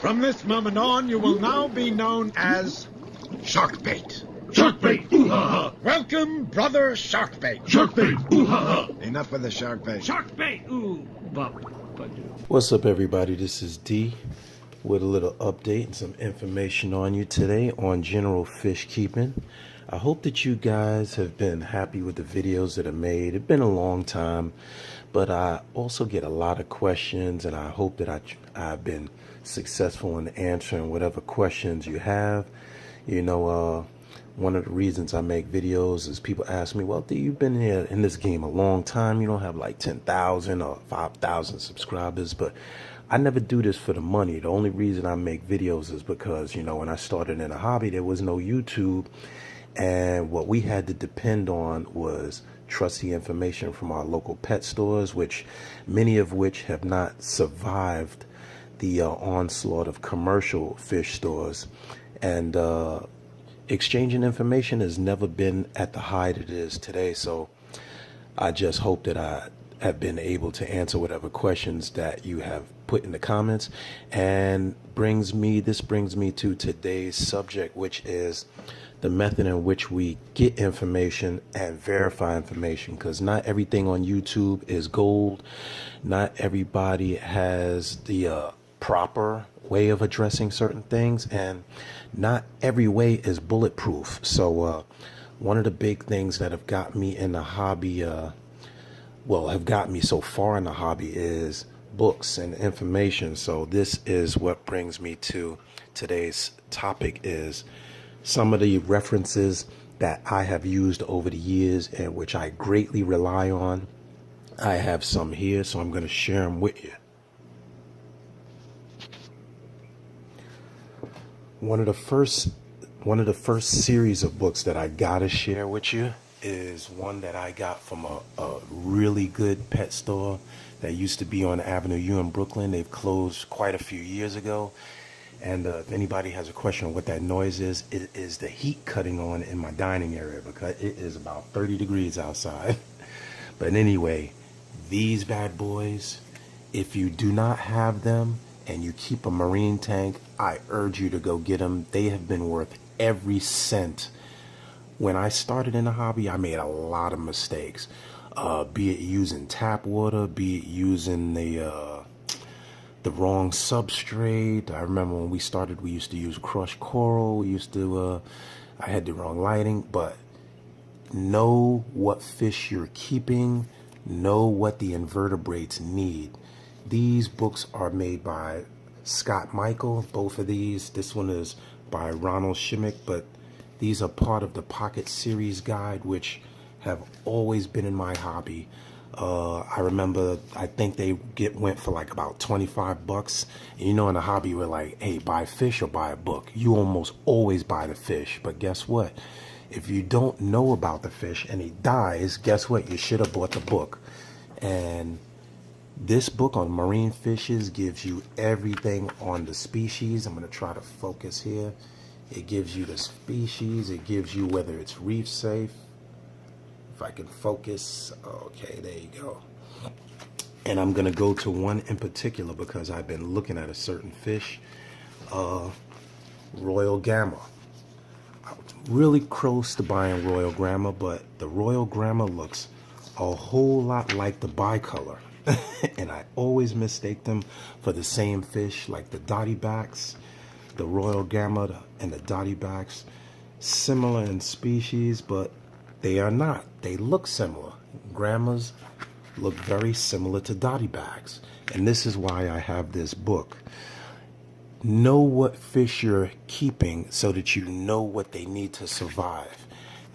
From this moment on, you will now be known as Sharkbait. Sharkbait! Ooh-ha-ha! Welcome, brother Sharkbait. Sharkbait! Ooh-ha-ha! Enough with the Sharkbait. Sharkbait! Ooh, What's up, everybody? This is D with a little update and some information on you today on general fish keeping. I hope that you guys have been happy with the videos that I made. It's been a long time, but I also get a lot of questions, and I hope that I've been successful in answering whatever questions you have. You know, one of the reasons I make videos is people ask me, well, you've been here in this game a long time. You don't have like 10,000 or 5,000 subscribers, but I never do this for the money. The only reason I make videos is because, you know, when I started in a hobby, there was no YouTube. And what we had to depend on was trusty information from our local pet stores, which many of which have not survived the onslaught of commercial fish stores. And exchanging information has never been at the height it is today. So I just hope that I have been able to answer whatever questions that you have put in the comments. And this brings me to today's subject, which is the method in which we get information and verify information, because not everything on YouTube is gold. Not everybody has the proper way of addressing certain things, and not every way is bulletproof. So one of the big things that have got me in the hobby, have got me so far in the hobby, is books and information. So this is what brings me to today's topic, is some of the references that I have used over the years and which I greatly rely on. I have some here, so I'm going to share them with you. One of the first series of books that I gotta share with you is one that I got from a really good pet store that used to be on Avenue U in Brooklyn. They've closed quite a few years ago. And if anybody has a question on what that noise is, it is the heat cutting on in my dining area because it is about 30 degrees outside. But anyway, these bad boys, if you do not have them and you keep a marine tank, I urge you to go get them. They have been worth every cent. When I started in the hobby, I made a lot of mistakes, be it using tap water, be it using the wrong substrate. I remember when we started, we used to use crushed coral. I had the wrong lighting. But know what fish you're keeping. Know what the invertebrates need. These books are made by Scott Michael. Both of these. This one is by Ronald Shimmick, but these are part of the Pocket Series Guide, which have always been in my hobby. I remember, I think they went for like about 25 bucks. And you know, in the hobby, we're like, hey, buy fish or buy a book. You almost always buy the fish. But guess what? If you don't know about the fish and he dies, guess what? You should have bought the book. And this book on marine fishes gives you everything on the species. I'm going to try to focus here. It gives you the species. It gives you whether it's reef safe. If I can focus. Okay, there you go. And I'm going to go to one in particular because I've been looking at a certain fish. Royal Gamma. I'm really close to buying Royal Gamma, but the Royal Gamma looks a whole lot like the bicolor. And I always mistake them for the same fish, like the dotty backs, the Royal Gamma and the dotty backs, similar in species, but they are not. They look similar. Gammas look very similar to dotty backs, and this is why I have this book. Know what fish you're keeping so that you know what they need to survive.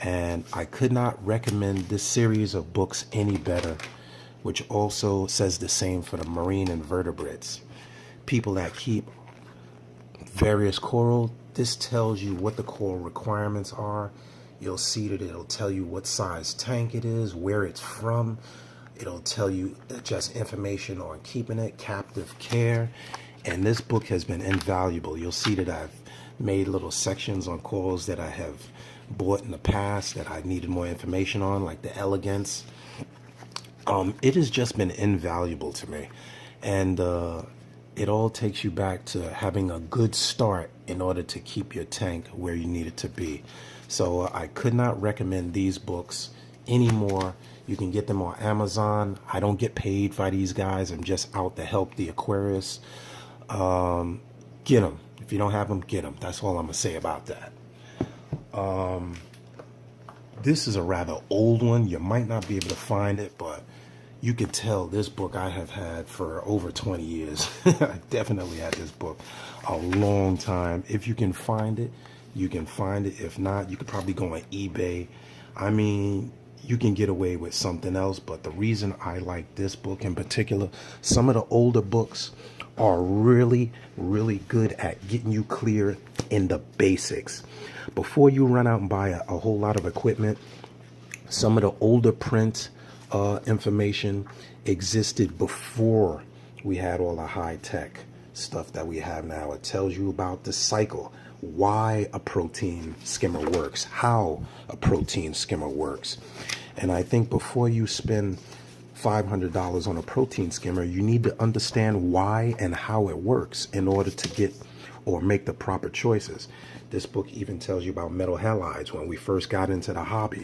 And I could not recommend this series of books any better, which also says the same for the marine invertebrates. People that keep various coral, this tells you what the coral requirements are. You'll see that it'll tell you what size tank it is, where it's from. It'll tell you just information on keeping it, captive care. And this book has been invaluable. You'll see that I've made little sections on corals that I have bought in the past that I needed more information on, like the elegance. It has just been invaluable to me. And it all takes you back to having a good start in order to keep your tank where you need it to be. So I could not recommend these books anymore. You can get them on Amazon. I don't get paid by these guys. I'm just out to help the aquarists. Get them. If you don't have them, get them. That's all I'm going to say about that. This is a rather old one. You might not be able to find it, but you could tell this book I have had for over 20 years. I definitely had this book a long time. If you can find it, you can find it. If not, you could probably go on eBay. I mean, you can get away with something else, but the reason I like this book in particular, some of the older books are really, really good at getting you clear in the basics. Before you run out and buy a whole lot of equipment, some of the older print information existed before we had all the high-tech stuff that we have now. It tells you about the cycle, why a protein skimmer works, how a protein skimmer works. And I think before you spend $500 on a protein skimmer, you need to understand why and how it works in order to get or make the proper choices. This book even tells you about metal halides. When we first got into the hobby,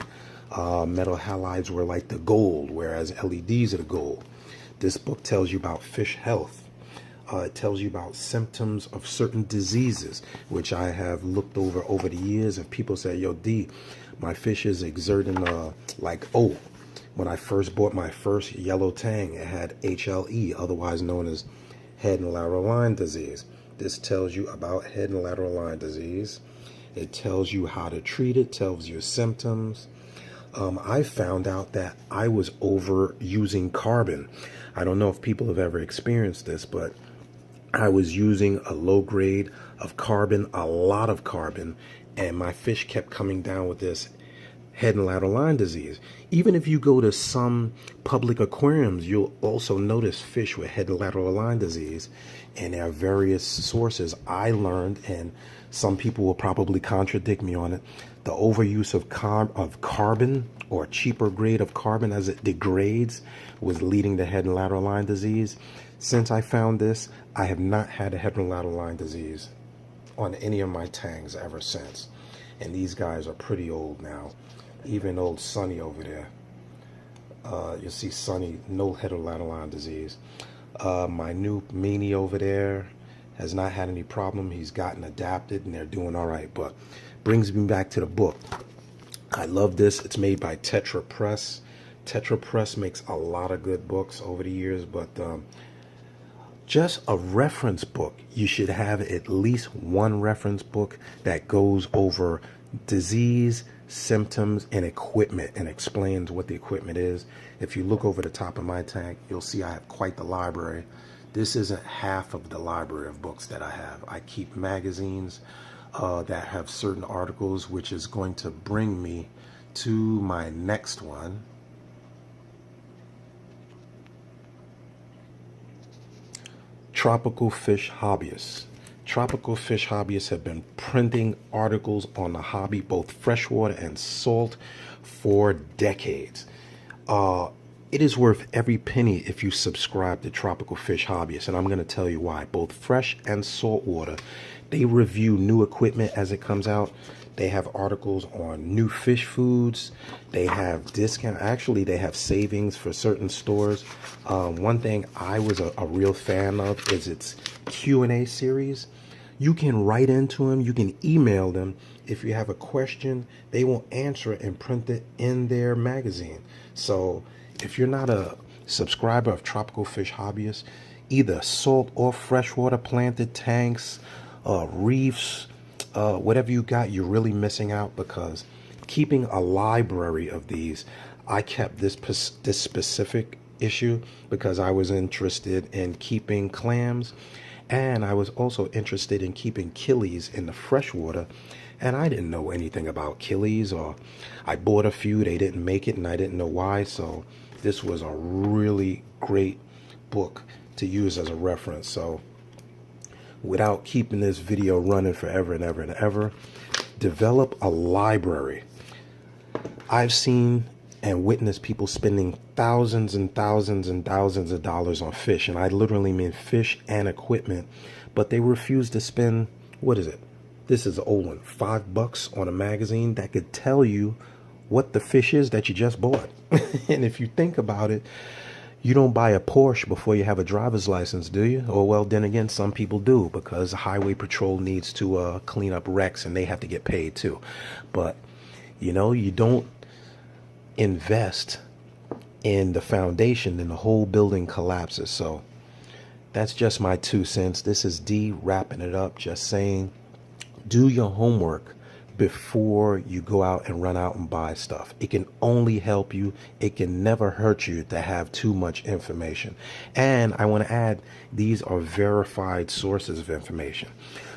metal halides were like the gold, whereas LEDs are the gold. This book tells you about fish health. It tells you about symptoms of certain diseases, which I have looked over the years, and people say, yo, D, my fish is exerting when I first bought my first yellow tang, it had HLE, otherwise known as head and lateral line disease. This tells you about head and lateral line disease. It tells you how to treat it, tells you symptoms. I found out that I was overusing carbon. I don't know if people have ever experienced this, but I was using a low grade of carbon, a lot of carbon, and my fish kept coming down with this head and lateral line disease. Even if you go to some public aquariums, you'll also notice fish with head and lateral line disease, and there are various sources. I learned, and some people will probably contradict me on it, the overuse of carbon or cheaper grade of carbon as it degrades was leading to head and lateral line disease. Since I found this, I have not had a head and lateral line disease on any of my tangs ever since. And these guys are pretty old now. Even old Sonny over there. You'll see Sonny, no head and lateral line disease. My new Meanie over there has not had any problem. He's gotten adapted and they're doing all right. But brings me back to the book. I love this. It's made by Tetra Press. Tetra Press makes a lot of good books over the years, but just a reference book. You should have at least one reference book that goes over disease, symptoms, and equipment and explains what the equipment is. If you look over the top of my tank, you'll see I have quite the library. This isn't half of the library of books that I have. I keep magazines that have certain articles, which is going to bring me to my next one. Tropical Fish Hobbyists. Tropical Fish Hobbyists have been printing articles on the hobby, both freshwater and salt, for decades. It is worth every penny if you subscribe to Tropical Fish Hobbyists, and I'm going to tell you why. Both fresh and saltwater, they review new equipment as it comes out. They have articles on new fish foods. They have discount. Actually, they have savings for certain stores. One thing I was a real fan of is its Q&A series. You can write into them. You can email them. If you have a question, they will answer it and print it in their magazine. So if you're not a subscriber of Tropical Fish Hobbyists, either salt or freshwater planted tanks, reefs, whatever you got, you're really missing out, because keeping a library of these, I kept this specific issue because I was interested in keeping clams, and I was also interested in keeping killies in the freshwater, and I didn't know anything about killies, or I bought a few, they didn't make it, and I didn't know why. So this was a really great book to use as a reference. So without keeping this video running forever and ever and ever, develop a library. I've seen and witness people spending thousands and thousands and thousands of dollars on fish. And I literally mean fish and equipment, but they refuse to spend, what is it? This is an old one, $5 on a magazine that could tell you what the fish is that you just bought. And if you think about it, you don't buy a Porsche before you have a driver's license, do you? Or, well, then again, some people do, because Highway Patrol needs to clean up wrecks and they have to get paid too. But, you know, you don't invest in the foundation, then the whole building collapses. So that's just my 2 cents. This is D wrapping it up, just saying, do your homework before you go out and run out and buy stuff. It can only help you. It can never hurt you to have too much information. And I want to add, these are verified sources of information.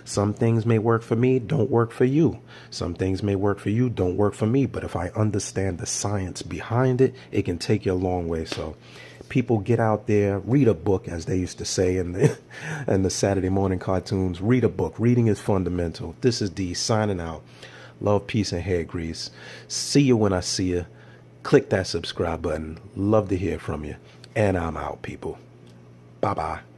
Some things may work for me, don't work for you. Some things may work for you, don't work for me. But if I understand the science behind it, it can take you a long way. So people, get out there, read a book, as they used to say in the Saturday morning cartoons. Read a book. Reading is fundamental. This is D signing out. Love, peace, and hair grease. See you when I see you. Click that subscribe button. Love to hear from you. And I'm out, people. Bye-bye.